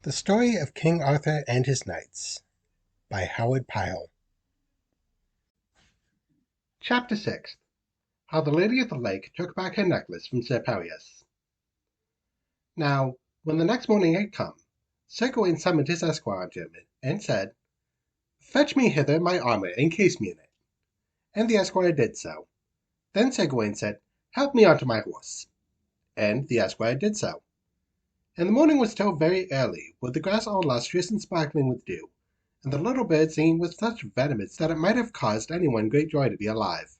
The Story of King Arthur and His Knights by Howard Pyle. Chapter 6. How the Lady of the Lake took back her necklace from Sir Pelleas. Now, when the next morning had come, Sir Gawain summoned his esquire unto him, and said, Fetch me hither my armour, and case me in it. And the esquire did so. Then Sir Gawain said, Help me unto my horse. And the esquire did so. And the morning was still very early, with the grass all lustrous and sparkling with dew, and the little bird singing with such vehemence that it might have caused any one great joy to be alive.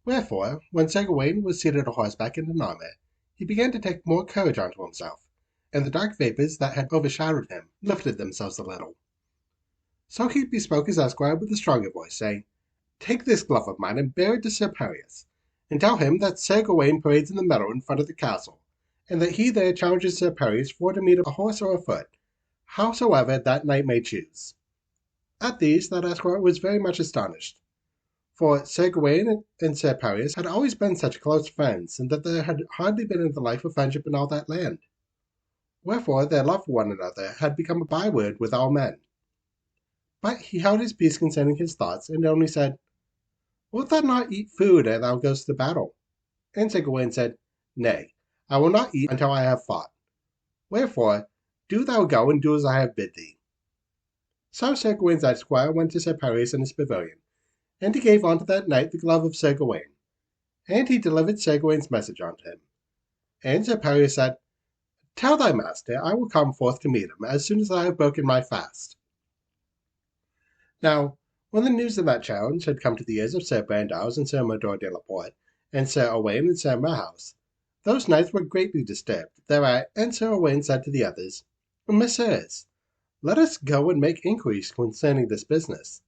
Wherefore, when Sir Gawain was seated on horseback and in armour, he began to take more courage unto himself, and the dark vapours that had overshadowed him lifted themselves a little. So he bespoke his esquire with a stronger voice, saying, Take this glove of mine and bear it to Sir Pelleas, and tell him that Sir Gawain parades in the meadow in front of the castle, and that he there challenges Sir Pelleas for to meet a horse or a foot, howsoever that knight may choose. At these that esquire was very much astonished, for Sir Gawain and Sir Pelleas had always been such close friends, and that there had hardly been in the life of friendship in all that land. Wherefore their love for one another had become a byword with all men. But he held his peace concerning his thoughts, and only said, Wilt thou not eat food ere thou goest to battle? And Sir Gawain said, Nay, I will not eat until I have fought. Wherefore, do thou go and do as I have bid thee. So Sir Gawain's esquire went to Sir Pelleas in his pavilion, and he gave unto that knight the glove of Sir Gawain, and he delivered Sir Gawain's message unto him. And Sir Pelleas said, Tell thy master I will come forth to meet him as soon as I have broken my fast. Now, when the news of that challenge had come to the ears of Sir Brandours and Sir Mador de la Porte, and Sir Owain and Sir Marhaus, those knights were greatly disturbed thereat, and Sir Owain said to the others, Messieurs, let us go and make inquiries concerning this business.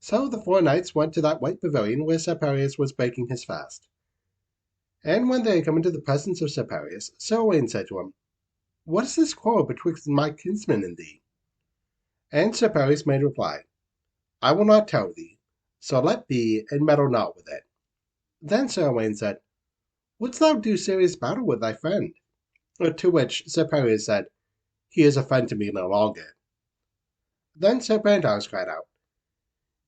So the four knights went to that white pavilion where Sir Pelleas was breaking his fast. And when they had come into the presence of Sir Pelleas, Sir Owain said to him, What is this quarrel betwixt my kinsman and thee? And Sir Pelleas made reply, I will not tell thee, so let be, and meddle not with it. Then Sir Owain said, Wouldst thou do serious battle with thy friend? To which Sir Pelleas said, He is a friend to me no longer. Then Sir Brandours cried out,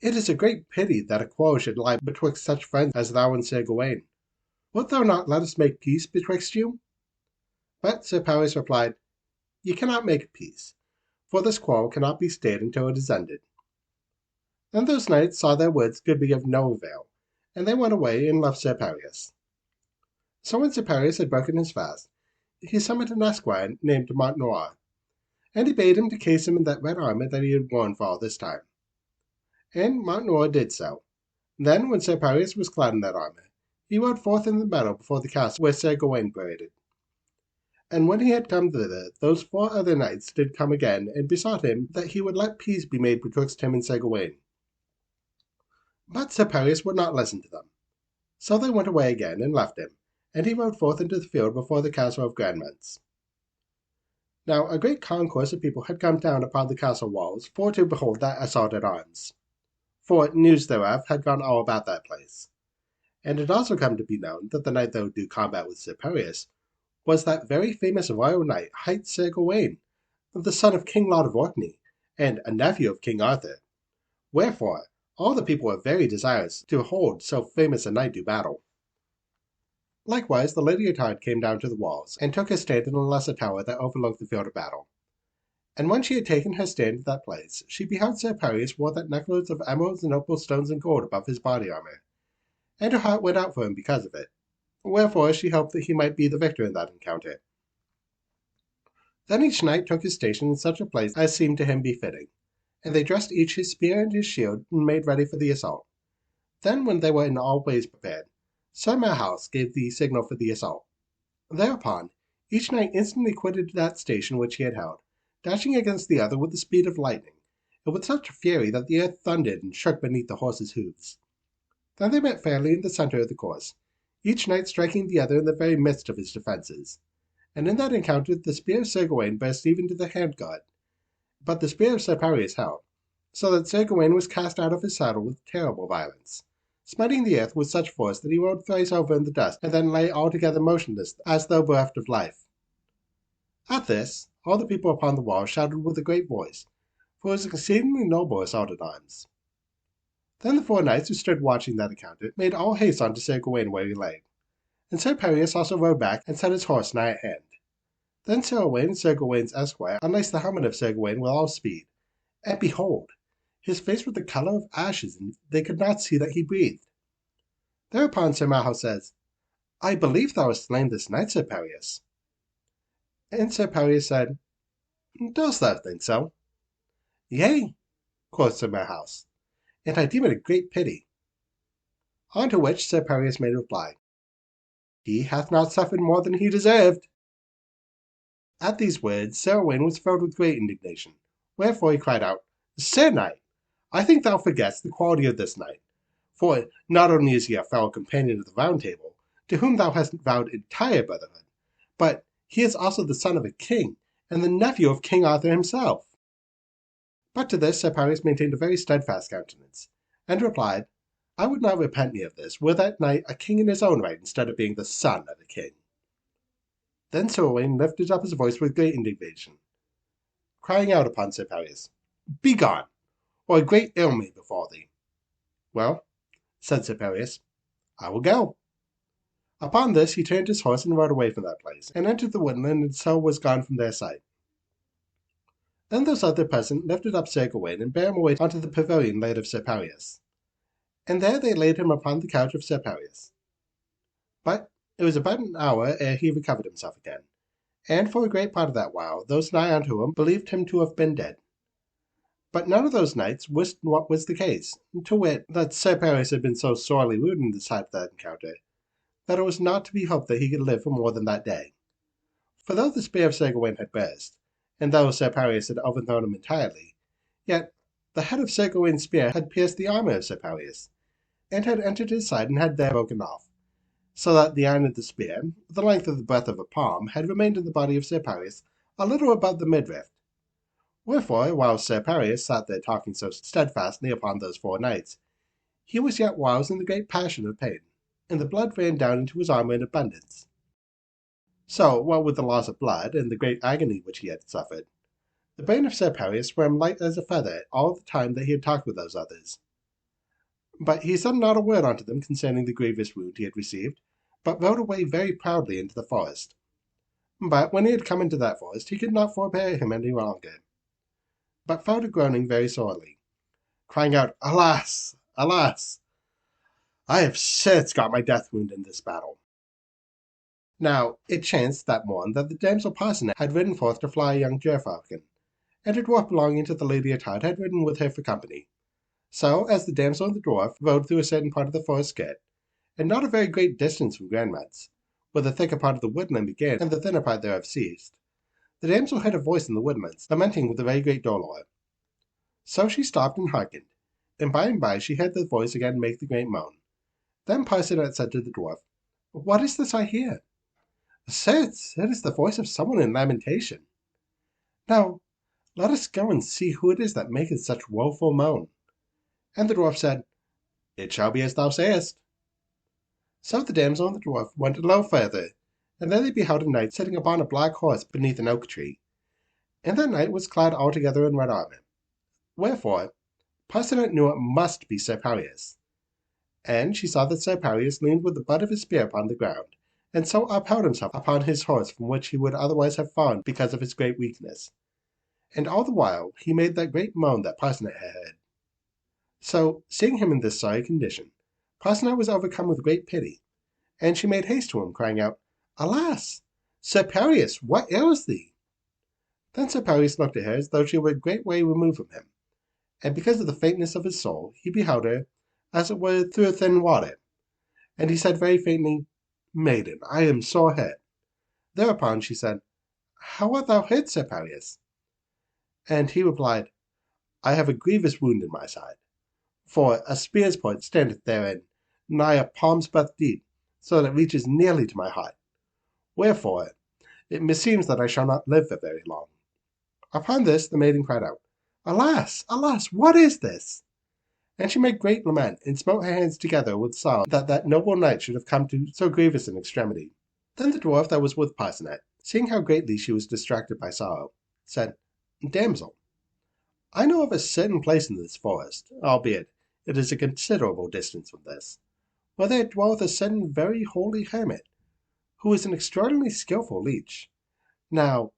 It is a great pity that a quarrel should lie betwixt such friends as thou and Sir Gawain. Wilt thou not let us make peace betwixt you? But Sir Pelleas replied, Ye cannot make peace, for this quarrel cannot be stayed until it is ended. Then those knights saw their words could be of no avail, and they went away and left Sir Pelleas. So when Sir Pelleas had broken his fast, he summoned an esquire named Montnoir, and he bade him to case him in that red armour that he had worn for all this time. And Montnoir did so. Then, when Sir Pelleas was clad in that armour, he rode forth in the meadow before the castle where Sir Gawain paraded. And when he had come thither, those four other knights did come again, and besought him that he would let peace be made betwixt him and Sir Gawain. But Sir Pelleas would not listen to them. So they went away again, and left him, and he rode forth into the field before the castle of Grandments. Now a great concourse of people had come down upon the castle walls for to behold that assault at arms. For news thereof had gone all about that place. And it also come to be known that the knight that would do combat with Sir Pelleas was that very famous royal knight, hight Sir Gawain, the son of King Lot of Orkney, and a nephew of King Arthur. Wherefore all the people were very desirous to behold so famous a knight do battle. Likewise the Lady Ettard came down to the walls, and took her stand in a lesser tower that overlooked the field of battle. And when she had taken her stand at that place, she beheld Sir Pelleas wore that necklace of emeralds and opal stones and gold above his body armour, and her heart went out for him because of it. Wherefore she hoped that he might be the victor in that encounter. Then each knight took his station in such a place as seemed to him befitting, and they dressed each his spear and his shield, and made ready for the assault. Then, when they were in all ways prepared, Sir Marhaus gave the signal for the assault. Thereupon each knight instantly quitted that station which he had held, dashing against the other with the speed of lightning, and with such fury that the earth thundered and shook beneath the horses' hoofs. Then they met fairly in the centre of the course, each knight striking the other in the very midst of his defences. And in that encounter the spear of Sir Gawain burst even to the handguard, but the spear of Sir Pelleas held, so that Sir Gawain was cast out of his saddle with terrible violence, smiting the earth with such force that he rode thrice over in the dust, and then lay altogether motionless as though bereft of life. At this all the people upon the wall shouted with a great voice, for it was exceedingly noble assault at arms. Then the four knights who stood watching that encounter made all haste on to Sir Gawain where he lay, and Sir Pereus also rode back and set his horse nigh at hand. Then Sir Owain and Sir Gawain's esquire unlaced the helmet of Sir Gawain with all speed, and behold, his face was the color of ashes, and they could not see that he breathed. Thereupon Sir Malhaus says, I believe thou hast slain this knight, Sir Pereus. And Sir Pereus said, Dost thou think so? Yea, quoth Sir Malhaus, and I deem it a great pity. On to which Sir Pereus made reply, He hath not suffered more than he deserved. At these words Sir Owain was filled with great indignation, wherefore he cried out, Sir Knight, I think thou forgettest the quality of this knight, for not only is he a fellow companion of the Round Table, to whom thou hast vowed entire brotherhood, but he is also the son of a king, and the nephew of King Arthur himself. But to this Sir Pereus maintained a very steadfast countenance, and replied, I would not repent me of this, were that knight a king in his own right, instead of being the son of a king. Then Sir Owain lifted up his voice with great indignation, crying out upon Sir Pereus, Begone, or a great ill may befall thee. Well, said Sir Pereus, I will go. Upon this he turned his horse and rode away from that place, and entered the woodland, and so was gone from their sight. Then those other present lifted up Sir Gawain, and bare him away unto the pavilion laid of Sir Pereus. And there they laid him upon the couch of Sir Pereus. But it was about an hour ere he recovered himself again, and for a great part of that while those nigh unto him believed him to have been dead. But none of those knights wist what was the case, to wit, that Sir Pereus had been so sorely wounded in the sight of that encounter, that it was not to be hoped that he could live for more than that day. For though the spear of Sir Gawain had burst, and though Sir Pereus had overthrown him entirely, yet the head of Sir Gawain's spear had pierced the armor of Sir Pereus, and had entered his side and had there broken off, so that the iron of the spear, the length of the breadth of a palm, had remained in the body of Sir Pereus a little above the midriff. Wherefore, while Sir Pereus sat there talking so steadfastly upon those four knights, he was yet whiles in the great passion of pain, and the blood ran down into his armor in abundance. So, what with the loss of blood, and the great agony which he had suffered, the brain of Sir Pereus swam light as a feather all the time that he had talked with those others. But he said not a word unto them concerning the grievous wound he had received, but rode away very proudly into the forest. But when he had come into that forest, he could not forbear him any longer, but fell to groaning very sorely, crying out, Alas! Alas! I have certes got my death wound in this battle. Now it chanced that morn that the damsel Parcenet had ridden forth to fly a young gerfalcon, and a dwarf belonging to the Lady Ettard had ridden with her for company. So, as the damsel and the dwarf rode through a certain part of the forest skirt, and not a very great distance from Grandmot's, where the thicker part of the woodland began and the thinner part thereof ceased, the damsel heard a voice in the woodlands, lamenting with a very great dolor. So she stopped and hearkened, and by and by she heard the voice again make the great moan. Then Parcenet said to the dwarf, What is this I hear? Certes, it is the voice of someone in lamentation. Now, let us go and see who it is that maketh such woeful moan. And the dwarf said, It shall be as thou sayest. So the damsel and the dwarf went a little further, and there they beheld a knight sitting upon a black horse beneath an oak tree. And that knight was clad altogether in red armor. Wherefore, Parcenet knew it must be Sir Pereus. And she saw that Sir Pereus leaned with the butt of his spear upon the ground, and so upheld himself upon his horse from which he would otherwise have fallen because of his great weakness. And all the while he made that great moan that Parcenet had heard. So, seeing him in this sorry condition, Parcenet was overcome with great pity, and she made haste to him, crying out, Alas! Sir Pereus, what ails thee? Then Sir Pereus looked at her as though she were a great way removed from him, and because of the faintness of his soul, he beheld her, as it were, through a thin water. And he said very faintly, Maiden, I am sore hurt. Thereupon she said, How art thou hurt, Sir Pereus? And he replied, I have a grievous wound in my side, for a spear's point standeth therein, nigh a palm's breadth deep, so that it reaches nearly to my heart. Wherefore, it meseems that I shall not live for very long. Upon this the maiden cried out, Alas! Alas! What is this? And she made great lament, and smote her hands together with sorrow that that noble knight should have come to so grievous an extremity. Then the dwarf that was with Parcenet seeing how greatly she was distracted by sorrow, said, "Damsel, I know of a certain place in this forest, albeit it is a considerable distance from this, where there dwelleth a certain very holy hermit, who is an extraordinarily skilful leech. Now,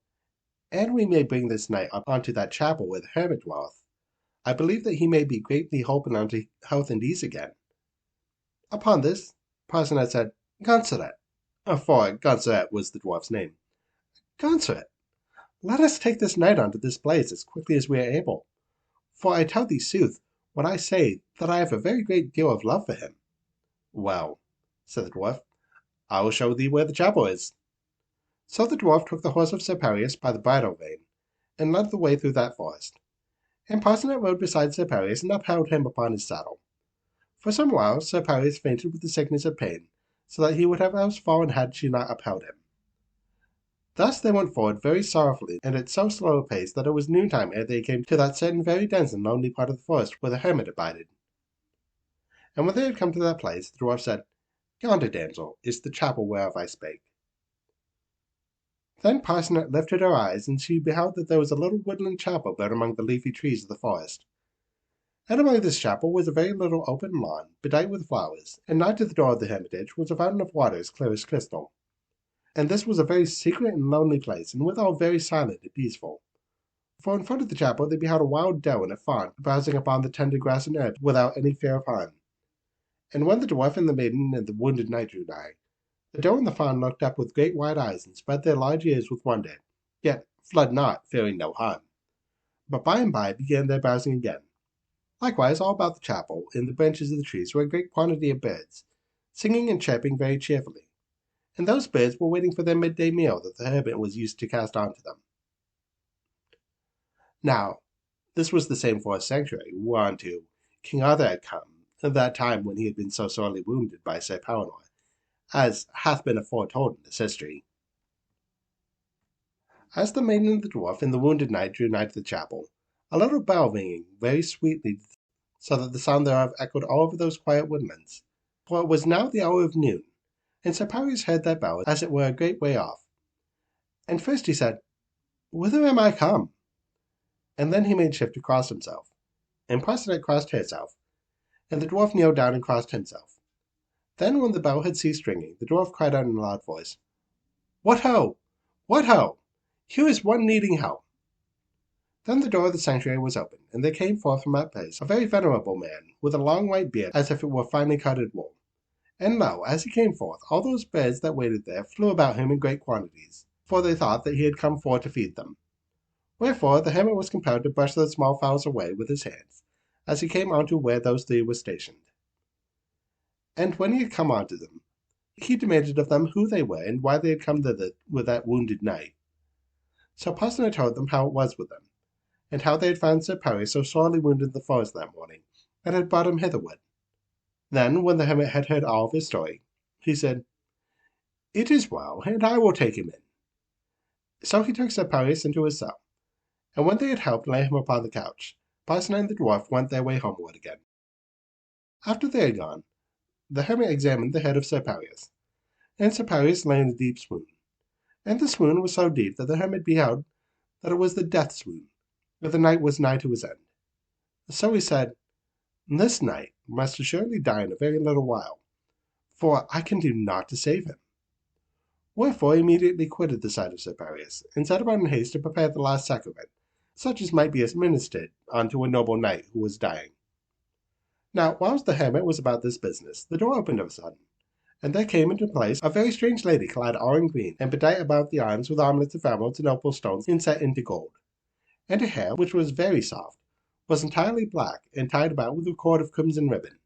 and we may bring this knight up unto that chapel where the hermit dwelleth, I believe that he may be greatly holpen unto health and ease again." Upon this, Parcenet said, "Gonselet," for Gonselet was the dwarf's name, "Gonselet, let us take this knight unto this place as quickly as we are able, for I tell thee sooth when I say that I have a very great deal of love for him." "Well," said the dwarf, "I will show thee where the chapel is." So the dwarf took the horse of Sir Paris by the bridle rein, and led the way through that forest. And Parcenet rode beside Sir Paris and upheld him upon his saddle. For some while Sir Paris fainted with the sickness of pain, so that he would have else fallen had she not upheld him. Thus they went forward very sorrowfully, and at so slow a pace that it was noontime ere they came to that certain very dense and lonely part of the forest where the hermit abided. And when they had come to that place, the dwarf said, "Yonder, damsel, is the chapel whereof I spake." Then Parcenet lifted her eyes, and she beheld that there was a little woodland chapel built among the leafy trees of the forest. And among this chapel was a very little open lawn, bedight with flowers, and nigh to the door of the hermitage was a fountain of water as clear as crystal. And this was a very secret and lonely place, and withal very silent and peaceful. For in front of the chapel they beheld a wild doe and a fawn browsing upon the tender grass and herb without any fear of harm. And when the dwarf and the maiden and the wounded knight drew nigh, the doe and the fawn looked up with great wide eyes and spread their large ears with wonder, yet fled not, fearing no harm. But by and by began their browsing again. Likewise, all about the chapel, in the branches of the trees, were a great quantity of birds, singing and chirping very cheerfully. And those birds were waiting for their midday meal that the hermit was used to cast on to them. Now, this was the same forest sanctuary whereunto King Arthur had come, at that time when he had been so sorely wounded by Sir Palamor, as hath been aforetold in this history. As the maiden and the dwarf and the wounded knight drew nigh to the chapel, a little bell ringing very sweetly, so that the sound thereof echoed all over those quiet woodlands. For it was now the hour of noon, and Sir Paris heard that bell as it were a great way off. And first he said, "Whither am I come?" And then he made shift to cross himself, and Parcenet crossed herself, and the dwarf kneeled down and crossed himself. Then when the bell had ceased ringing, the dwarf cried out in a loud voice, "What ho! What ho! Here is one needing help." Then the door of the sanctuary was opened, and there came forth from that place a very venerable man, with a long white beard as if it were finely carded wool. And lo, as he came forth, all those birds that waited there flew about him in great quantities, for they thought that he had come forth to feed them. Wherefore the hermit was compelled to brush those small fowls away with his hands, as he came on to where those three were stationed. And when he had come on to them, he demanded of them who they were, and why they had come thither with that wounded knight. So Parcenet told them how it was with them, and how they had found Sir Paris so sorely wounded in the forest that morning, and had brought him hitherward. Then, when the hermit had heard all of his story, he said, "It is well, and I will take him in." So he took Sir Paris into his cell, and when they had helped lay him upon the couch, Parcenet and the dwarf went their way homeward again. After they had gone, the hermit examined the head of Sir Paris, and Sir Paris lay in a deep swoon. And the swoon was so deep that the hermit beheld that it was the death swoon, that the knight was nigh to his end. So he said, "This knight must assuredly die in a very little while, for I can do naught to save him." Wherefore he immediately quitted the side of Sir Paris, and set about in haste to prepare the last sacrament, such as might be administered unto a noble knight who was dying. Now, whilst the hermit was about this business, the door opened of a sudden, and there came into place a very strange lady clad all in green, and bedight about the arms with armlets of emeralds and opal stones inset into gold. And her hair, which was very soft, was entirely black, and tied about with a cord of crimson ribbon.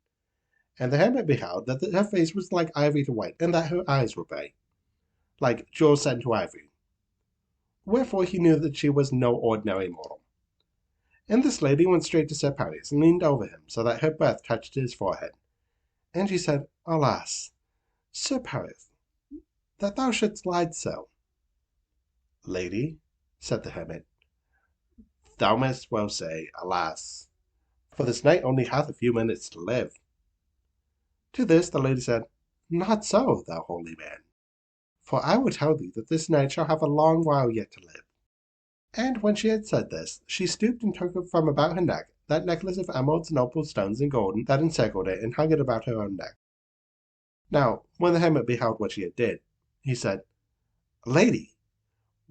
And the hermit beheld that her face was like ivory to white, and that her eyes were bright, like jewels set into ivory. Wherefore he knew that she was no ordinary mortal. And this lady went straight to Sir Paris, and leaned over him, so that her breath touched his forehead. And she said, "Alas, Sir Paris, that thou shouldst lie so." "Lady," said the hermit, "thou mayst well say, alas, for this knight only hath a few minutes to live." To this the lady said, "Not so, thou holy man. For I will tell thee that this knight shall have a long while yet to live. And when she had said this, she stooped and took from about her neck that necklace of emeralds and opal stones and gold that encircled it, and hung it about her own neck. Now, when the hermit beheld what she had did, he said, Lady,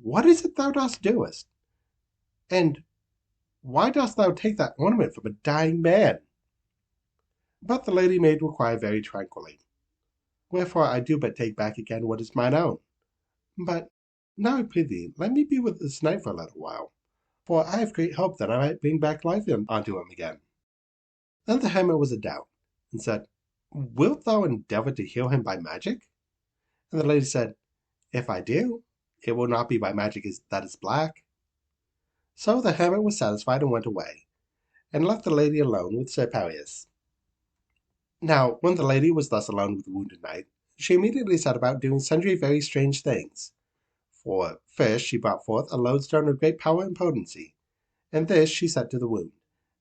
what is it thou dost doest? And why dost thou take that ornament from a dying man? But the lady made reply very tranquilly, Wherefore I do but take back again what is mine own. But now I prithee, let me be with this knight for a little while, for I have great hope that I might bring back life unto him again. Then the hermit was in doubt, and said, Wilt thou endeavor to heal him by magic? And the lady said, If I do, it will not be by magic that is black. So the hermit was satisfied and went away, and left the lady alone with Sir Paris. Now, when the lady was thus alone with the wounded knight, she immediately set about doing sundry very strange things. For first she brought forth a lodestone of great power and potency, and this she set to the wound.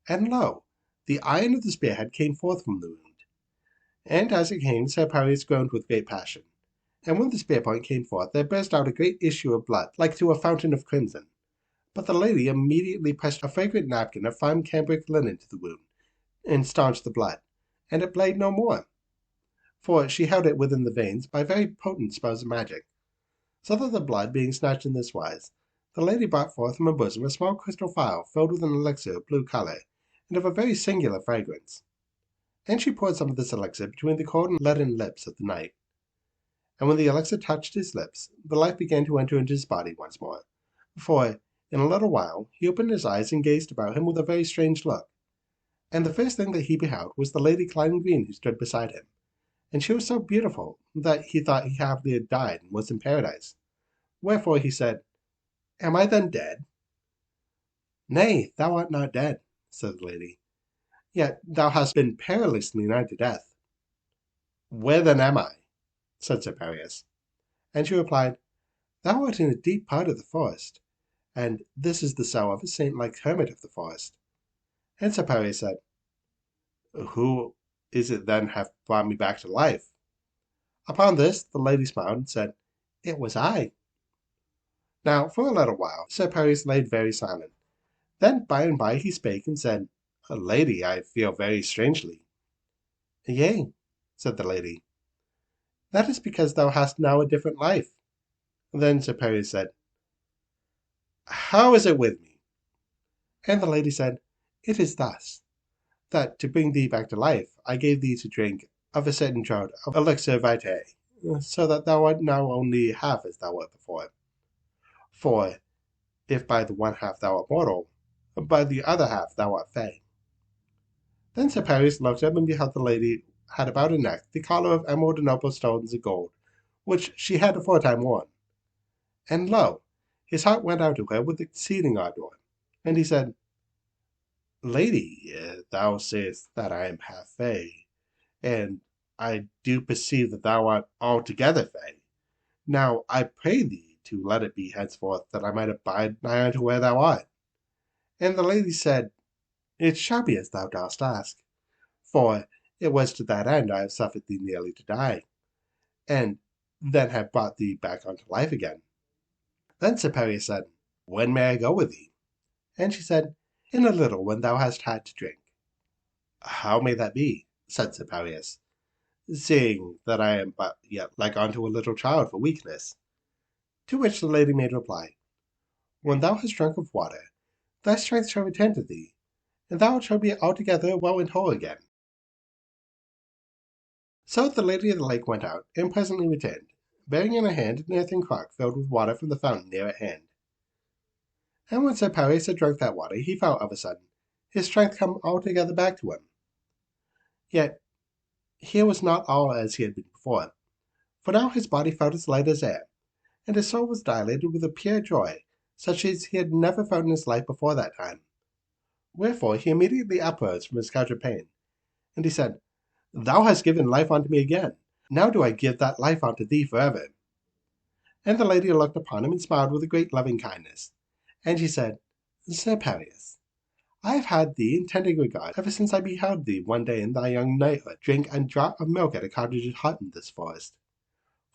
And lo, the iron of the spearhead came forth from the wound. And as it came, Sir Paris groaned with great passion. And when the spear point came forth, there burst out a great issue of blood, like to a fountain of crimson. But the lady immediately pressed a fragrant napkin of fine cambric linen to the wound, and staunched the blood, and it bled no more. For she held it within the veins by very potent spells of magic. So that the blood being snatched in this wise, the lady brought forth from her bosom a small crystal phial filled with an elixir of blue colour, and of a very singular fragrance. And she poured some of this elixir between the cold and leaden lips of the knight. And when the elixir touched his lips, the life began to enter into his body once more. For, in a little while, he opened his eyes and gazed about him with a very strange look. And the first thing that he beheld was the Lady Clyde Green who stood beside him. And she was so beautiful that he thought he hardly had died and was in paradise. Wherefore he said, Am I then dead? Nay, thou art not dead, said the lady, yet thou hast been perilously nigh to death. Where then am I? said Sir Paris. And she replied, Thou art in a deep part of the forest, and this is the cell of a saint-like hermit of the forest. And Sir Paris said, Who is it then hath brought me back to life? Upon this the lady smiled and said, It was I. Now for a little while Sir Paris lay very silent. Then by and by he spake and said, Lady, I feel very strangely. Yea, said the lady, that is because thou hast now a different life. Then Sir Paris said, How is it with me? And the lady said, It is thus, that to bring thee back to life, I gave thee to drink of a certain draught of elixir vitae, so that thou art now only half as thou wert before. For if by the one half thou art mortal, by the other half thou art fey. Then Sir Paris looked up and beheld the lady had about her neck the collar of emerald and opal stones and gold, which she had aforetime worn. And lo, his heart went out to her with exceeding ardour, and he said, Lady, thou sayest that I am half fey, and I do perceive that thou art altogether fey. Now I pray thee to let it be henceforth that I might abide nigh unto where thou art. And the lady said, It shall be as thou dost ask, for it was to that end I have suffered thee nearly to die, and then have brought thee back unto life again. Then Sir Paris said, When may I go with thee? And she said, In a little, when thou hast had to drink. How may that be? Said Sir Paris, seeing that I am but yet like unto a little child for weakness. To which the lady made reply, When thou hast drunk of water, thy strength shall return to thee, and thou shalt be altogether well and whole again. So the lady of the lake went out, and presently returned, bearing in her hand an earthen crock filled with water from the fountain near at hand. And when Sir Paris had drunk that water, he felt of a sudden his strength come altogether back to him. Yet here was not all as he had been before, for now his body felt as light as air, and his soul was dilated with a pure joy, such as he had never felt in his life before that time. Wherefore he immediately uprose from his couch of pain, and he said, Thou hast given life unto me again. Now do I give that life unto thee forever. And the lady looked upon him and smiled with a great loving kindness. And she said, Sir Paris, I have had thee in tender regard ever since I beheld thee one day in thy young knighthood drink a draught of milk at a cottager's hut in this forest.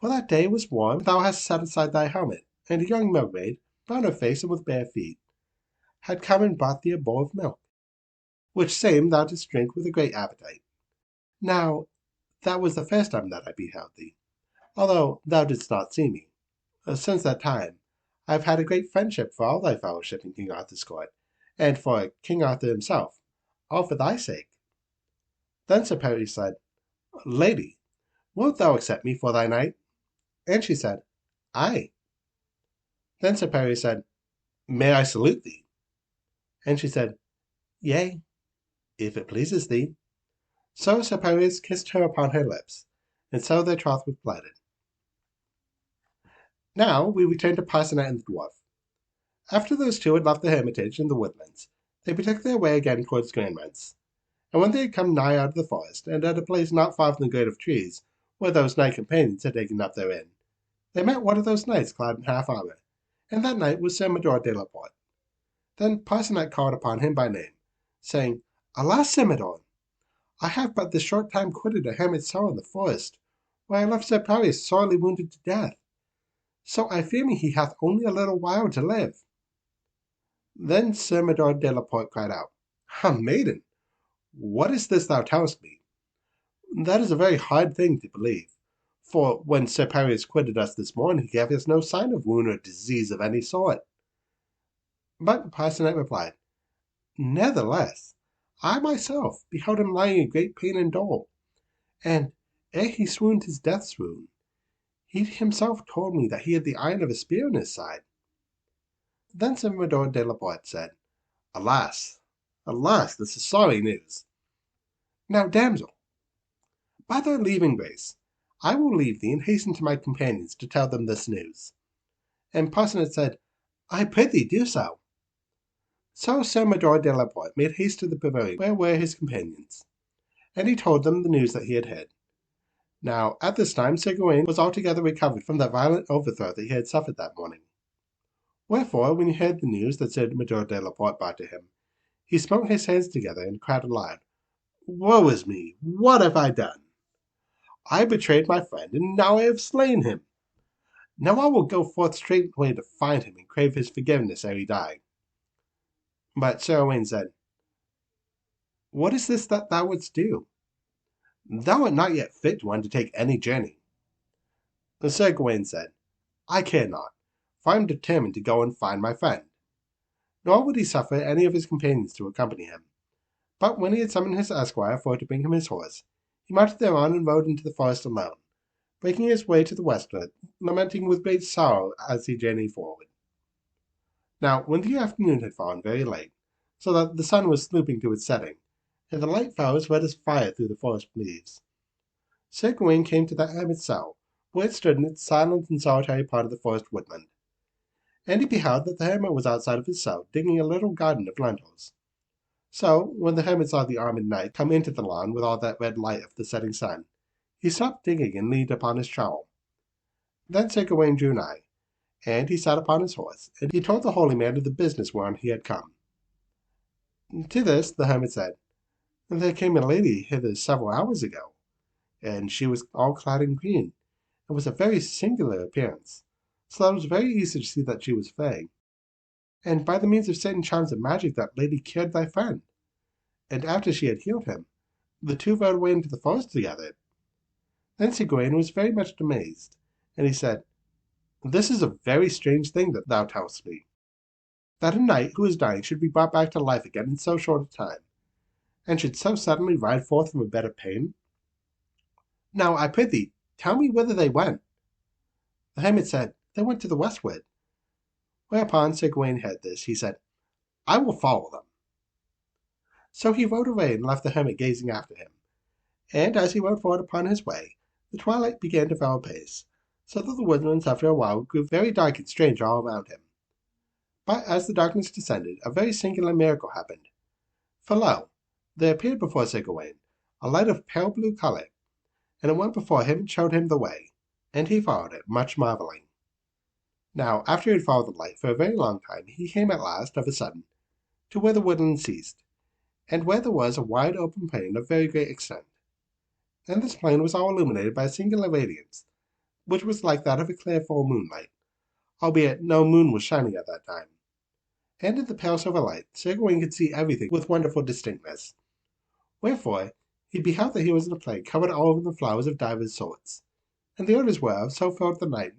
For that day was warm, thou hast set aside thy helmet, and a young mermaid, brown of face and with bare feet, had come and brought thee a bowl of milk, which same thou didst drink with a great appetite. Now that was the first time that I beheld thee, although thou didst not see me. Since that time I have had a great friendship for all thy fellowship in King Arthur's court, and for King Arthur himself, all for thy sake. Then Sir Perry said, Lady, wilt thou accept me for thy knight? And she said, Aye. Then Sir Perry said, May I salute thee? And she said, Yea, if it pleases thee. So Sir Perry kissed her upon her lips, and so their troth was plighted. Now we return to Parcenet and the dwarf. After those two had left the hermitage in the woodlands, they betook their way again towards Grandments. And when they had come nigh out of the forest, and at a place not far from the grove of trees, where those knight companions had taken up their inn, they met one of those knights clad in half armour, and that knight was Sir Mador de la Porte. Then Parcenet called upon him by name, saying, Alas, Sir Mador, I have but this short time quitted a hermit's cell in the forest, where I left Sir Perry sorely wounded to death. So I fear me he hath only a little while to live. Then Sir Mador de la Porte cried out, Ha, maiden, what is this thou tellest me? That is a very hard thing to believe, for when Sir Perry quitted us this morning, he gave us no sign of wound or disease of any sort. But Parcenet replied, Nevertheless, I myself beheld him lying in great pain and dole, and ere he swooned his death swoon, he himself told me that he had the iron of a spear in his side. Then Sir Mador de la Porte said, Alas, alas, this is sorry news. Now, damsel, by thy leave and grace, I will leave thee and hasten to my companions to tell them this news. And Parcenet said, I prithee do so. So Sir Mador de la Porte made haste to the pavilion where were his companions, and he told them the news that he had heard. Now at this time Sir Gawain was altogether recovered from the violent overthrow that he had suffered that morning. Wherefore, when he heard the news that Sir Mador de la Porte brought to him, he smote his hands together and cried aloud, Woe is me! What have I done? I betrayed my friend, and now I have slain him. Now I will go forth straightway to find him and crave his forgiveness ere he die. But Sir Owain said, What is this that thou wouldst do? Thou art not yet fit to undertake any journey. And Sir Gawain said, I care not, for I am determined to go and find my friend. Nor would he suffer any of his companions to accompany him. But when he had summoned his esquire for to bring him his horse, he mounted thereon and rode into the forest alone, breaking his way to the westward, lamenting with great sorrow as he journeyed forward. Now when the afternoon had fallen very late, so that the sun was stooping to its setting, and the light fell as red as fire through the forest leaves, Sir Gawain came to that hermit's cell, where it stood in its silent and solitary part of the forest woodland. And he beheld that the hermit was outside of his cell, digging a little garden of lentils. So, when the hermit saw the armed knight come into the lawn with all that red light of the setting sun, he stopped digging and leaned upon his trowel. Then Sir Gawain drew nigh, and he sat upon his horse, and he told the holy man of the business whereon he had come. To this the hermit said, There came a lady hither several hours ago, and she was all clad in green, and was a very singular appearance, so that it was very easy to see that she was fey. And by the means of certain charms of magic that lady cured thy friend, and after she had healed him, the two rode away into the forest together. Then Sir Gawain was very much amazed, and he said, This is a very strange thing that thou tellest me, that a knight who is dying should be brought back to life again in so short a time, and should so suddenly ride forth from a bed of pain. Now, I prithee, tell me whither they went. The hermit said, They went to the westward. Whereupon Sir Gawain heard this, he said, I will follow them. So he rode away and left the hermit gazing after him. And as he rode forward upon his way, the twilight began to fall apace, so that the woodlands after a while grew very dark and strange all around him. But as the darkness descended, a very singular miracle happened. For lo, there appeared before Sir Gawain a light of pale blue colour, and it went before him and showed him the way, and he followed it, much marvelling. Now, after he had followed the light for a very long time, he came at last, of a sudden, to where the woodland ceased, and where there was a wide open plain of very great extent. And this plain was all illuminated by a singular radiance, which was like that of a clear full moonlight, albeit no moon was shining at that time. And in the pale silver light, Sir Gawain could see everything with wonderful distinctness. Wherefore he beheld that he was in a plain covered all over with flowers of divers sorts, and the odours whereof so filled the night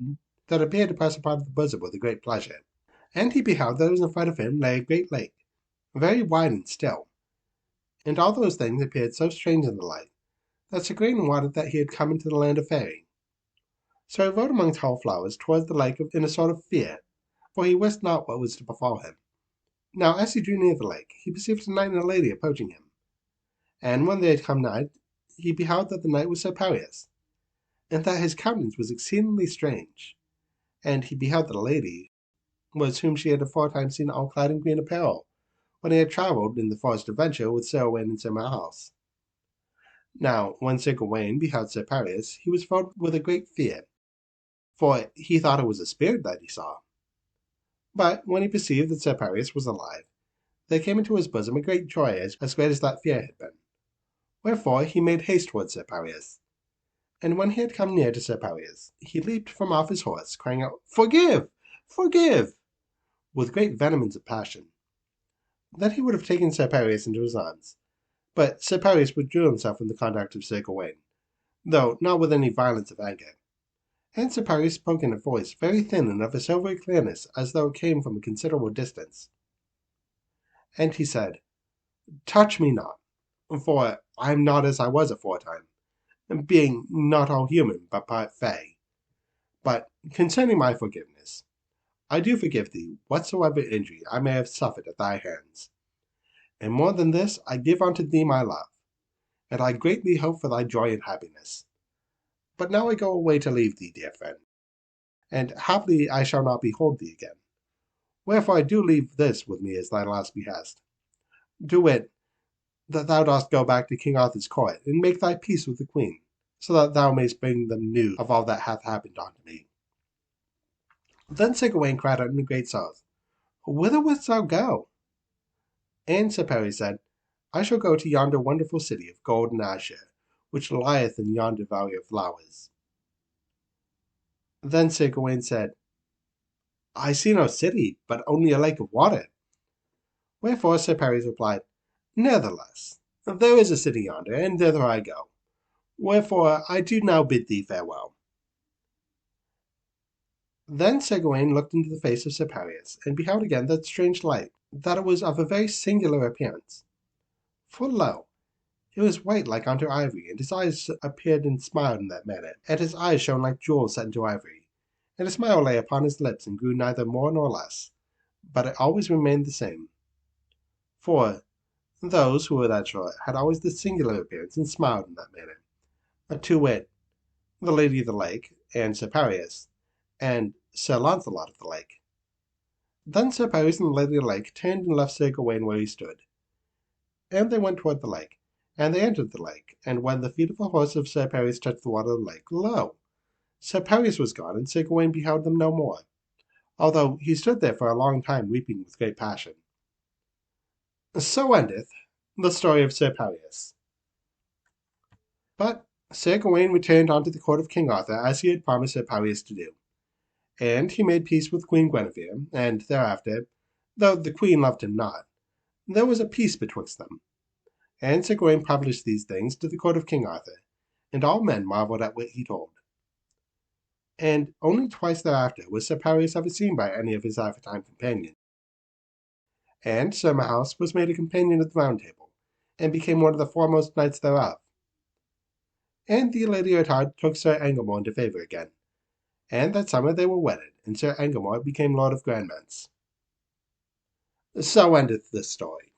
that it appeared to press upon the bosom with a great pleasure. And he beheld that in front of him lay a great lake, very wide and still, and all those things appeared so strange in the light, that Sir Gawain wotted that he had come into the land of Fairy. So he rode among tall flowers towards the lake in a sort of fear, for he wist not what was to befall him. Now as he drew near the lake, he perceived a knight and a lady approaching him. And when they had come nigh, he beheld that the knight was Sir Pelleas, and that his countenance was exceedingly strange. And he beheld that the lady was whom she had aforetime seen all clad in green apparel, when he had travelled in the forest adventure with Sir Owain and Sir Marhaus. Now when Sir Gawain beheld Sir Pelleas, he was filled with a great fear, for he thought it was a spirit that he saw. But when he perceived that Sir Pelleas was alive, there came into his bosom a great joy as great as that fear had been. Wherefore he made haste towards Sir Pelleas. And when he had come near to Sir Pelleas, he leaped from off his horse, crying out, "Forgive! Forgive!" with great vehemence of passion. Then he would have taken Sir Pelleas into his arms, but Sir Pelleas withdrew himself from the contact of Sir Gawain, though not with any violence of anger. And Sir Pelleas spoke in a voice very thin and of a silvery clearness, as though it came from a considerable distance. And he said, "Touch me not, for I am not as I was aforetime, being not all human, but part fey. But concerning my forgiveness, I do forgive thee whatsoever injury I may have suffered at thy hands. And more than this, I give unto thee my love, and I greatly hope for thy joy and happiness. But now I go away to leave thee, dear friend, and haply I shall not behold thee again. Wherefore I do leave this with me as thy last behest, to wit, that thou dost go back to King Arthur's court, and make thy peace with the Queen, so that thou mayst bring them news of all that hath happened unto me." Then Sir Gawain cried out in a great sorrow, "Whither wouldst thou go?" And Sir Perry said, "I shall go to yonder wonderful city of gold and azure, which lieth in yonder valley of flowers." Then Sir Gawain said, "I see no city, but only a lake of water." Wherefore Sir Perry replied, "Nevertheless, there is a city yonder, and thither I go. Wherefore I do now bid thee farewell." Then Sir Gawain looked into the face of Sir Pelleas, and beheld again that strange light, that it was of a very singular appearance. For lo, it was white like unto ivory, and his eyes appeared and smiled in that manner, and his eyes shone like jewels set into ivory, and a smile lay upon his lips, and grew neither more nor less, but it always remained the same. For those who were that short had always this singular appearance, and smiled in that manner, to wit, the Lady of the Lake, and Sir Pelleas, and Sir Launcelot of the Lake. Then Sir Pelleas and the Lady of the Lake turned and left Sir Gawain where he stood, and they went toward the lake, and they entered the lake, and when the feet of the horse of Sir Pelleas touched the water of the lake, lo, Sir Pelleas was gone, and Sir Gawain beheld them no more, although he stood there for a long time weeping with great passion. So endeth the story of Sir Pelleas. But Sir Gawain returned unto the court of King Arthur, as he had promised Sir Pelleas to do. And he made peace with Queen Guinevere, and thereafter, though the queen loved him not, there was a peace betwixt them. And Sir Gawain published these things to the court of King Arthur, and all men marvelled at what he told. And only twice thereafter was Sir Pelleas ever seen by any of his aforetime companions. And Sir Marhaus was made a companion of the Round Table, and became one of the foremost knights thereof. And the Lady Ettard took Sir Engelmore into favour again, and that summer they were wedded, and Sir Engelmore became Lord of Grandmance. So endeth this story.